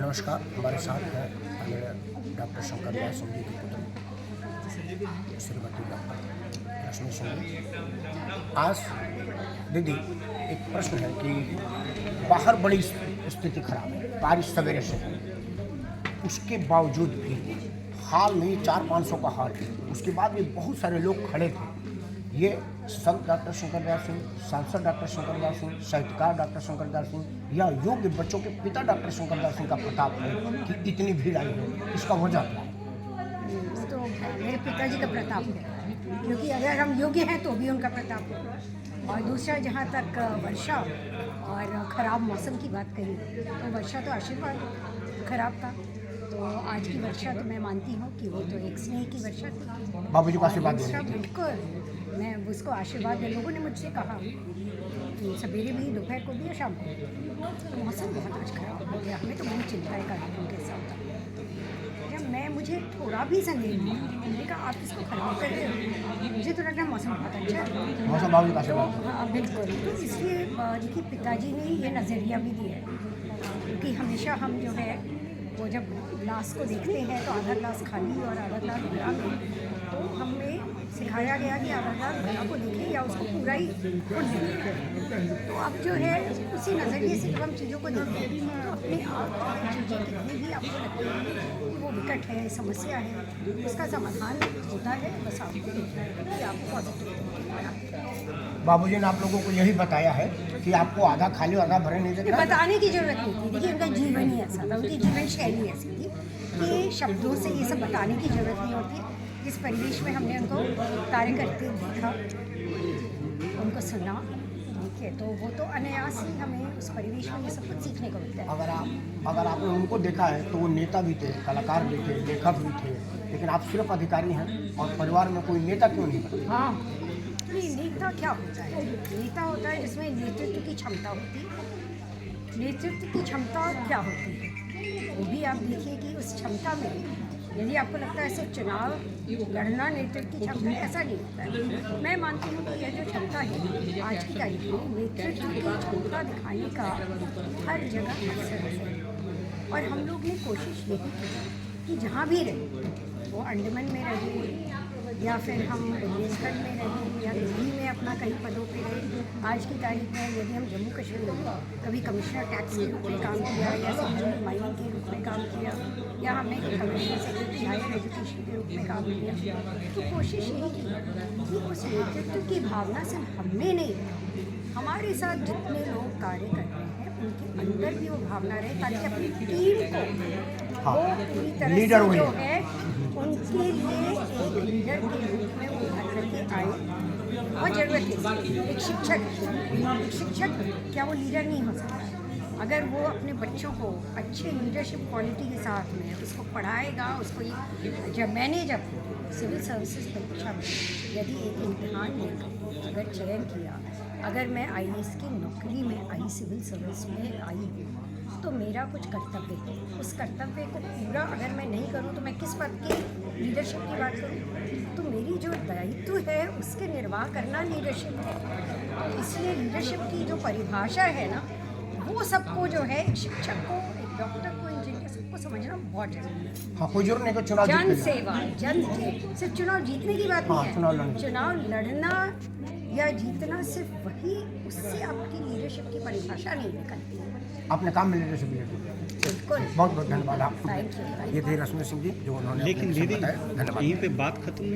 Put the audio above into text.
नमस्कार। हमारे साथ हैं डॉक्टर शंकर दास जी के पुत्र श्रीमती डॉक्टर रश्मि सिंह। आज दीदी एक प्रश्न है कि बाहर बड़ी स्थिति खराब है, बारिश सवेरे से है, उसके बावजूद भी हाल में 400-500 का हाल है, उसके बाद भी बहुत सारे लोग खड़े थे। ये संत डॉक्टर शंकर दास सिंह, सांसद डॉक्टर शंकर दास सिंह, साहित्यकार डॉक्टर शंकर दास सिंह या योग्य बच्चों के पिता डॉक्टर शंकर दास सिंह का प्रताप है कि इतनी भीड़ आई है। इसका वजह क्या है? तो मेरे पिताजी का प्रताप है, क्योंकि अगर हम योग्य हैं तो भी उनका प्रताप है। और दूसरा, जहाँ तक वर्षा और ख़राब मौसम की बात करी तो वर्षा तो आशीर्वाद खराब था, तो आज की वर्षा तो मैं मानती हूँ कि वो तो एक स्नेह की वर्षा थी। बाबूजी को आशीर्वाद दूसरा, देने बिल्कुल मैं उसको आशीर्वाद दे। लोगों ने मुझसे कहा कि सवेरे भी, दोपहर को भी और शाम को भी। मौसम बहुत आज खराब हो गया, हमें तो बड़ी चिंताएं कर रही उनके साथ। जब मुझे थोड़ा भी संदेह नहीं, मैंने कहा आप इसको खराब कर रहे हो, मुझे तो लग रहा है मौसम बहुत अच्छा है। मौसम बाबूजी का आशीर्वाद। हाँ बिल्कुल। तो इसलिए देखिए, पिताजी ने ये नज़रिया भी दिया है, क्योंकि हमेशा हम जो है वो जब ग्लास को देखते हैं तो आधा ग्लास खाली और आधा ग्लास भरा में, तो हमें सिखाया गया कि आधा ग्लास भरा को देखें या उसको पूरा ही फुल देखें। तो अब जो है उसी नज़रिए से जब हम चीज़ों को देखते हैं तो अपने आप चीज़ें कितनी भी आपको लगती है कि वो विकट है, समस्या है, उसका समाधान होता है। बस आपको देखना है कि आप पॉजिटिव। बाबूजी ने आप लोगों को यही बताया है कि आपको आधा खाली आधा भरे नहीं देना। बताने की जरूरत नहीं थी। देखिए, उनका जीवन ही ऐसा था, उनकी जीवन शैली ऐसी थी कि शब्दों से ये सब बताने की जरूरत नहीं होती। जिस परिवेश में हमने उनको कार्य करते देखा, उनको सुना, ठीक है, तो वो तो अनायास ही हमें उस परिवेश में ये सब कुछ सीखने को मिलता है। अगर आपने उनको देखा है तो वो नेता भी थे, कलाकार भी थे, लेखक भी थे, लेकिन आप सिर्फ अधिकारी हैं और परिवार में कोई नेता क्यों नहीं बनता? हाँ, नहीं, नेता क्या होता है? नेता होता है जिसमें नेतृत्व की क्षमता होती है। नेतृत्व की क्षमता क्या होती है वो भी आप देखिए कि उस क्षमता में, यदि आपको लगता है सिर्फ चुनाव लड़ना नेतृत्व की क्षमता, ऐसा नहीं होता है। मैं मानती हूँ कि यह जो क्षमता है आज की तारीख में, नेतृत्व की क्षमता दिखाने का हर जगह अवसर है। और हम लोग ने कोशिश यही की कि जहाँ भी रहे, वो अंडमान में रहे या फिर हम बुंदेलखंड में रहें या दिल्ली में अपना कई पदों पे रहे। आज की तारीख में यदि हम जम्मू कश्मीर में कभी कमिश्नर टैक्स के रूप में काम किया या सेक्रेटरी माइनिंग के रूप में काम किया या हमने कमिश्नर सेक्रेटरी हायर एजुकेशन के रूप में काम किया, तो कोशिश यही की कि उस नेतृत्व की भावना से हमने नहीं, हमारे साथ जितने लोग कार्य कर रहे हैं उनके अंदर भी वो भावना रहे, ताकि अपनी टीम को वो पूरी तरह से जो है उनके लिए एक लीडर के रूप में वो उभर करके आए। बहुत ज़रूरत है एक शिक्षक क्या वो लीडर नहीं हो सकता? अगर वो अपने बच्चों को अच्छे लीडरशिप क्वालिटी के साथ में उसको पढ़ाएगा, उसको जब सिविल सर्विसेज परीक्षा में यदि एक इम्तिहान लेकर अगर चयन किया, अगर मैं IAS की नौकरी में आई, सिविल सर्विस में आई हूँ, तो मेरा कुछ कर्तव्य है। उस कर्तव्य को पूरा अगर मैं नहीं करूँ तो मैं किस पद की लीडरशिप की बात करूँ? तो मेरी जो दायित्व है उसके निर्वाह करना लीडरशिप है। तो इसलिए लीडरशिप की जो परिभाषा है ना, वो सबको जो है, एक शिक्षक को, एक डॉक्टर को, इंजीनियर, सबको समझना बहुत जरूरी है। हाँ, कोई जरूर नहीं तो चुनाव जन सेवा, सिर्फ चुनाव जीतने की बात नहीं है। चुनाव लड़ना या जीतना सिर्फ वही, उससे आपकी लीडरशिप की परिभाषा नहीं निकलती है। अपने काम में लीडरशिप बिल्कुल। बहुत बहुत धन्यवाद आपको। Thank you. ये थे रश्मि सिंह जी, जो उन्होंने लेकिन दीदी धन्यवाद। यहीं पे बात खत्म नहीं।